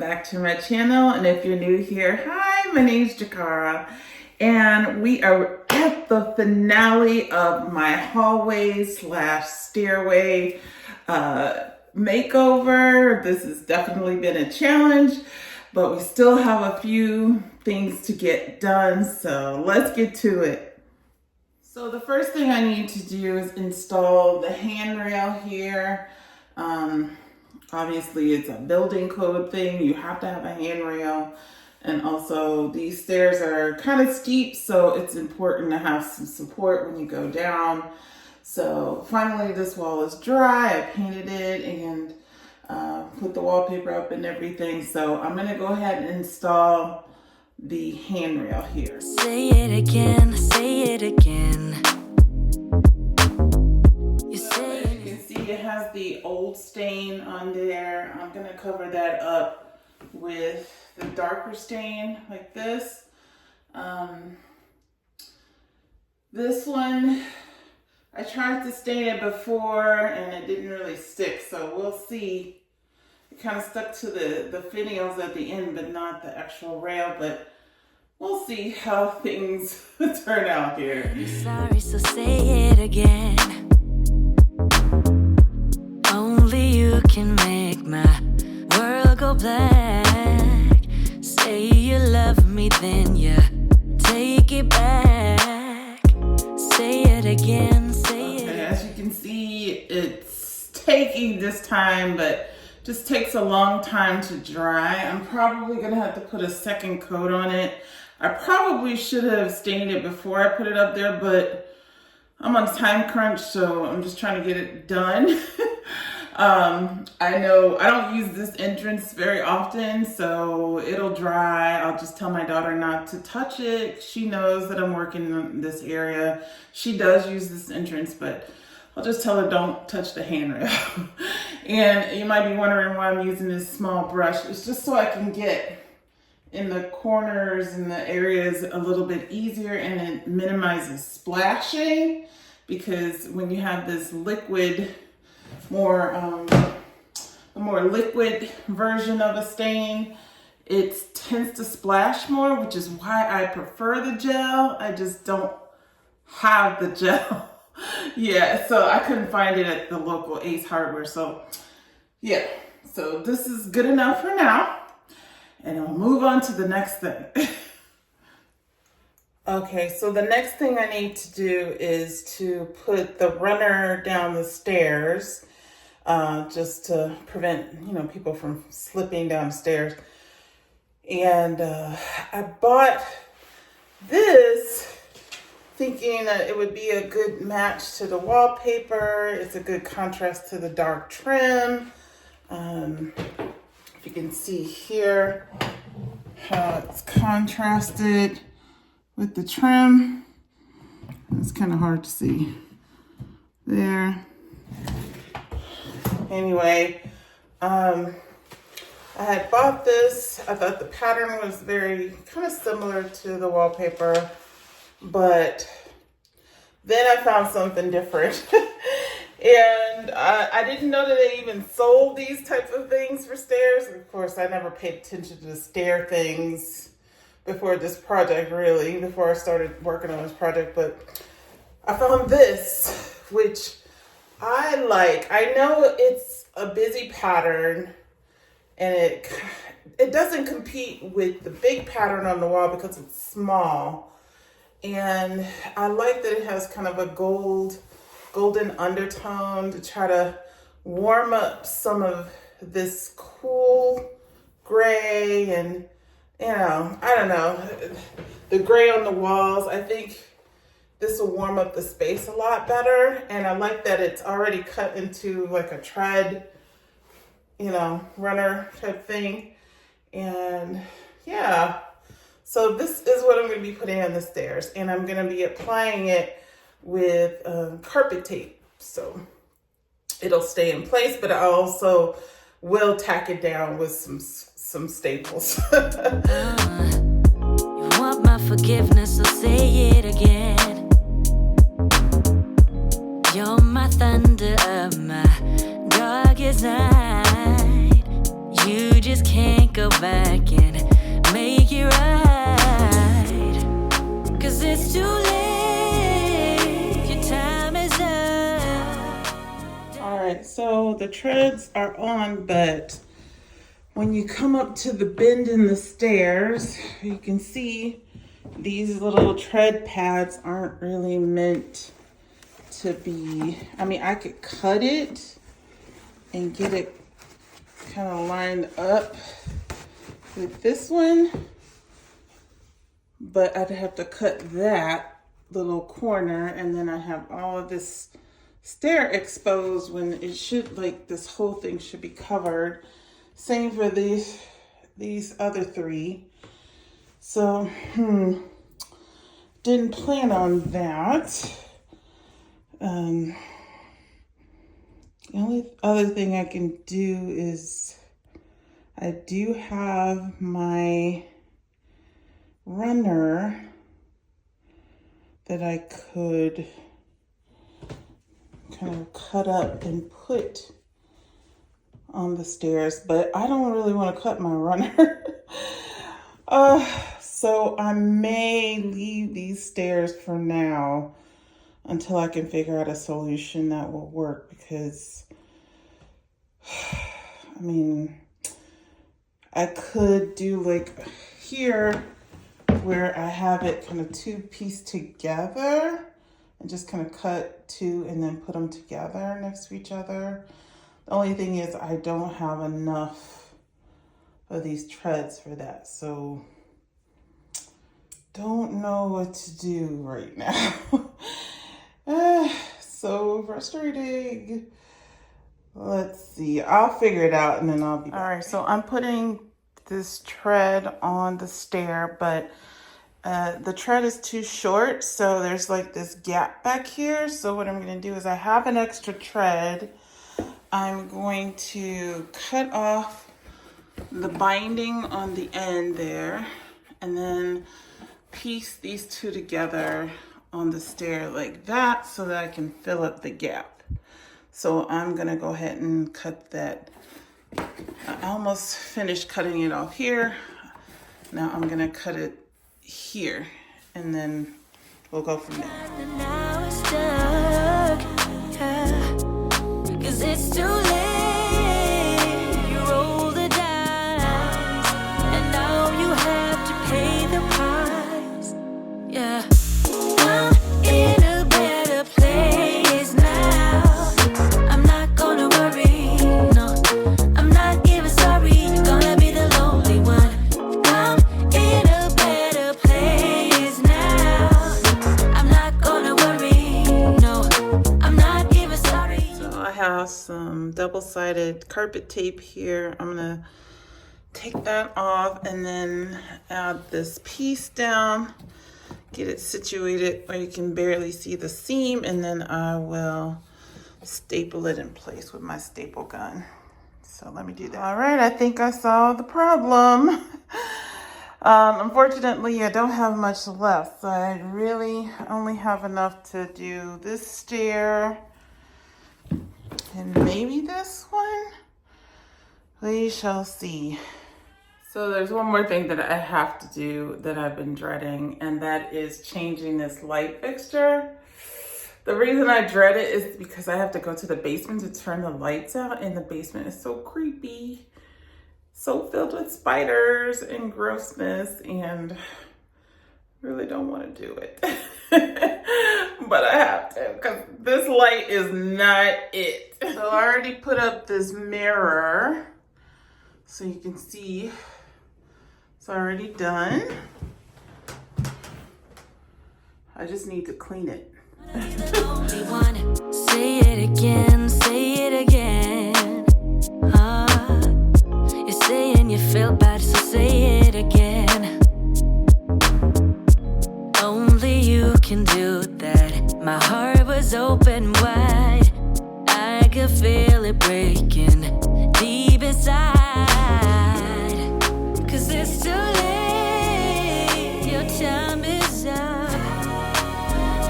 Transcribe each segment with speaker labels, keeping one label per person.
Speaker 1: back to my channel, and if you're new here, hi, my name's Jakara, and we are at the finale of my hallway slash stairway makeover. This has definitely been a challenge, but we still have a few things to get done, so let's get to it. So the first thing I need to do is install the handrail here. Obviously it's a building code thing. You have to have a handrail. And also these stairs are kind of steep, so it's important to have some support when you go down. So finally this wall is dry. I painted it and put the wallpaper up and everything. So I'm gonna go ahead and install the handrail here.
Speaker 2: Say it again, say it again.
Speaker 1: It has the old stain on there. I'm gonna cover that up with the darker stain like this. This one, I tried to stain it before and it didn't really stick, so we'll see. It kind of stuck to the finials at the end, but not the actual rail, but we'll see how things turn out here.
Speaker 2: I'm sorry, so say it again. Only you can make my world go black. Say you love me, then you take it back. Say it again, say it.
Speaker 1: Okay, as you can see, it's taking this time, but just takes a long time to dry. I'm probably gonna have to put a second coat on it. I probably should have stained it before I put it up there, but I'm on a time crunch, so I'm just trying to get it done. I know I don't use this entrance very often, so it'll dry. I'll just tell my daughter not to touch it. She knows that I'm working in this area. She does use this entrance, but I'll just tell her don't touch the handrail. And you might be wondering why I'm using this small brush. It's just so I can get in the corners and the areas a little bit easier, and it minimizes splashing, because when you have this liquid, a more liquid version of a stain, it tends to splash more, which is why I prefer the gel. I just don't have the gel. Yeah, so I couldn't find it at the local Ace Hardware. So yeah, so this is good enough for now, and I'll move on to the next thing. Okay, so the next thing I need to do is to put the runner down the stairs, just to prevent, people from slipping downstairs. And I bought this thinking that it would be a good match to the wallpaper. It's a good contrast to the dark trim. If you can see here how it's contrasted with the trim. It's kind of hard to see there. Anyway, I had bought this. I thought the pattern was very kind of similar to the wallpaper, but then I found something different. And I didn't know that they even sold these types of things for stairs. Of course, I never paid attention to the stair things before this project, really, before I started working on this project. But I found this, which I like. I know it's a busy pattern, and it doesn't compete with the big pattern on the wall because it's small. And I like that it has kind of a golden undertone to try to warm up some of this cool gray, and I don't know, the gray on the walls. I think this will warm up the space a lot better. And I like that it's already cut into like a tread, runner type thing. And yeah, so this is what I'm going to be putting on the stairs, and I'm going to be applying it with carpet tape, so it'll stay in place, but I also will tack it down with some staples.
Speaker 2: You want my forgiveness, so say it again. You're my thunder of my darkest night. You just can't go back and make it right. 'Cause it's too late, your time is up.
Speaker 1: All right, so the treads are on, but when you come up to the bend in the stairs, you can see these little tread pads aren't really meant to be, I mean, I could cut it and get it kind of lined up with this one, but I'd have to cut that little corner, and then I have all of this stair exposed when it should, like, this whole thing should be covered. Same for these other three. So, didn't plan on that. The only other thing I can do is I do have my runner that I could kind of cut up and put on the stairs, but I don't really want to cut my runner. So I may leave these stairs for now until I can figure out a solution that will work, because I mean, I could do like here where I have it kind of two pieced together and just kind of cut two and then put them together next to each other. The only thing is I don't have enough of these treads for that, so don't know what to do right now. So frustrating. Let's see, I'll figure it out and then I'll be back. All right, so I'm putting this tread on the stair, but the tread is too short, so there's like this gap back here. So what I'm gonna do is I have an extra tread. I'm going to cut off the binding on the end there and then piece these two together on the stair like that so that I can fill up the gap. So I'm gonna go ahead and cut that. I almost finished cutting it off here. Now I'm gonna cut it here and then we'll go from there.
Speaker 2: Now it's stuck, yeah. 'Cause it's too late. You roll the dice, and now you have to pay the price. Yeah, I'm in a better place now. I'm not gonna worry, no. I'm not even sorry. You're gonna be the lonely one. I'm in a better place now. I'm not gonna worry, no. I'm not even sorry.
Speaker 1: I have some double-sided carpet tape here. I'm gonna take that off and then add this piece down, get it situated where you can barely see the seam, and then I will staple it in place with my staple gun. So let me do that. All right, I think I solved the problem. Unfortunately, I don't have much left, so I really only have enough to do this stair and maybe this one. We shall see. So there's one more thing that I have to do that I've been dreading, and that is changing this light fixture. The reason I dread it is because I have to go to the basement to turn the lights out, and the basement is so creepy, so filled with spiders and grossness, and really don't want to do it. But I have to, because this light is not it. So I already put up this mirror so you can see it's already done. I just need to clean it.
Speaker 2: Say it again, say it again. You're saying you feel bad, so say it again. Only you can do that. My heart was open wide. I could feel it breaking deep inside. 'Cause it's too late. Your time is up.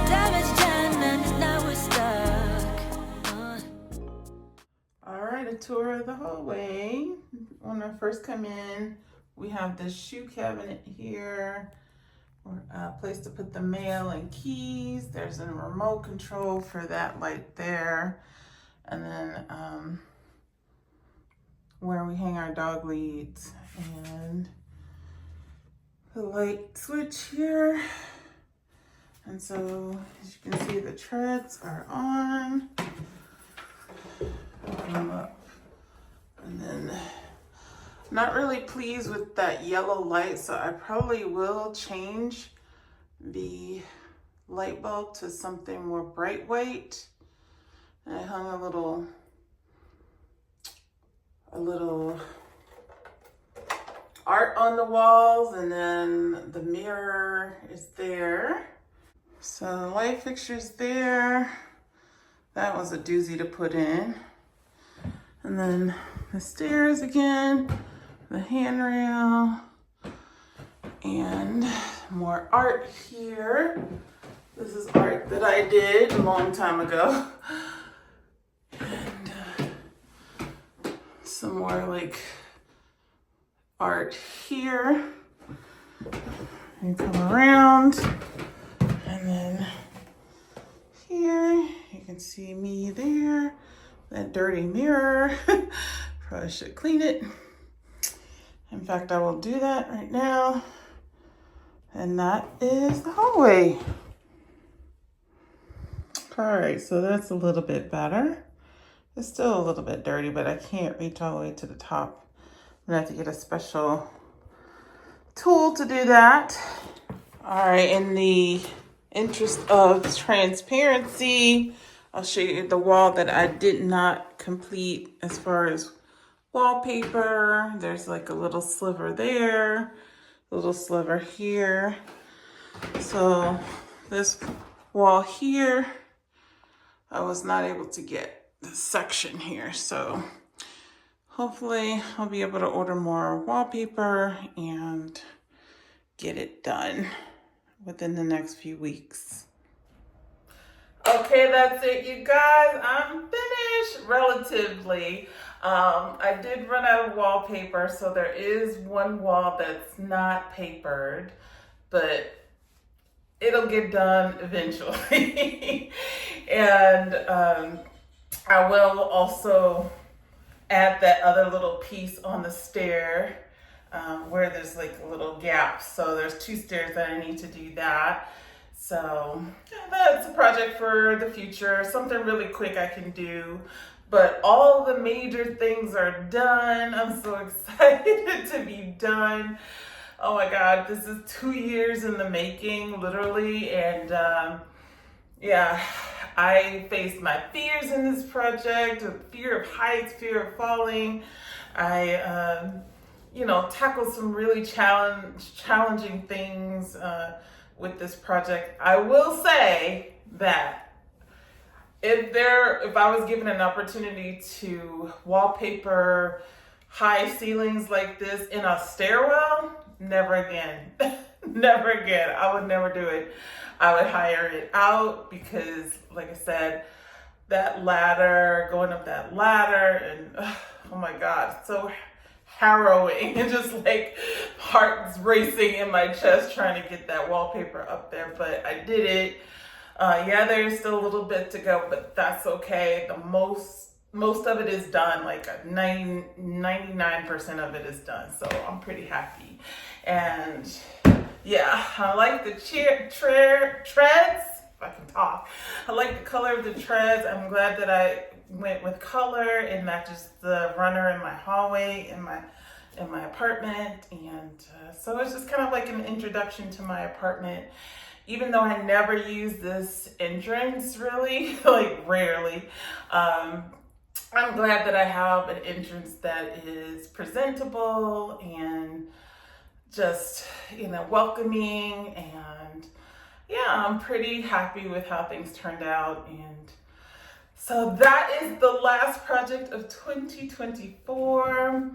Speaker 2: Damage done and now we're stuck.
Speaker 1: All right, it tour of the hallway. When I first come in, we have this shoe cabinet here, or a place to put the mail and keys. There's a remote control for that light there. And then where we hang our dog leads, and the light switch here. And so as you can see, the treads are on. Open them up. And then not really pleased with that yellow light, so I probably will change the light bulb to something more bright white. And I hung a little art on the walls, and then the mirror is there. So the light fixture's there. That was a doozy to put in. And then the stairs again, the handrail, and more art here. This is art that I did a long time ago. And some more like art here. And come around, and then here you can see me there. That dirty mirror. Probably should clean it. In fact, I will do that right now. And that is the hallway. All right, so that's a little bit better. It's still a little bit dirty, but I can't reach all the way to the top. I'm gonna have to get a special tool to do that. All right, in the interest of transparency, I'll show you the wall that I did not complete as far as wallpaper. There's like a little sliver there, a little sliver here. So this wall here, I was not able to get this section here. So hopefully I'll be able to order more wallpaper and get it done within the next few weeks. Okay, that's it, you guys. I'm finished relatively. I did run out of wallpaper, so there is one wall that's not papered, but it'll get done eventually. And I will also add that other little piece on the stair where there's like a little gap. So there's 2 stairs that I need to do that. So that's a project for the future, something really quick I can do. But all the major things are done. I'm so excited to be done. Oh my God, this is 2 years in the making, literally. And yeah, I faced my fears in this project, fear of heights, fear of falling. I, tackled some really challenging things with this project. I will say that if I was given an opportunity to wallpaper high ceilings like this in a stairwell, never again. Never again. I would never do it. I would hire it out because, like I said, that ladder, going up that ladder, and oh my God, so harrowing, and just like heart's racing in my chest trying to get that wallpaper up there, but I did it. Yeah, there's still a little bit to go, but that's okay. The most of it is done, like 99% of it is done, so I'm pretty happy. And yeah, I like the treads, if I can talk. I like the color of the treads. I'm glad that I went with color. It matches the runner in my hallway, in my apartment. And so it's just kind of like an introduction to my apartment. Even though I never use this entrance really, like rarely, I'm glad that I have an entrance that is presentable and just, welcoming. And yeah, I'm pretty happy with how things turned out. And so that is the last project of 2024.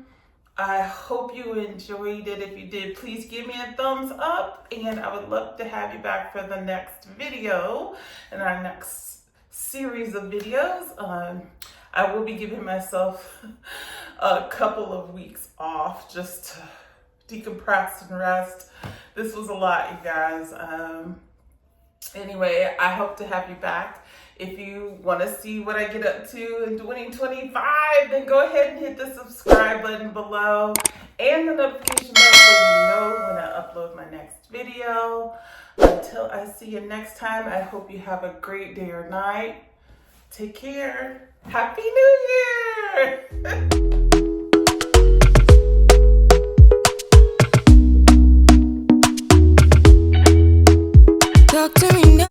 Speaker 1: I hope you enjoyed it. If you did, please give me a thumbs up, and I would love to have you back for the next video in our next series of videos. I will be giving myself a couple of weeks off just to decompress and rest. This was a lot, you guys. Anyway, I hope to have you back. If you want to see what I get up to in 2025, then go ahead and hit the subscribe button below and the notification bell so you know when I upload my next video. Until I see you next time, I hope you have a great day or night. Take care. Happy New Year!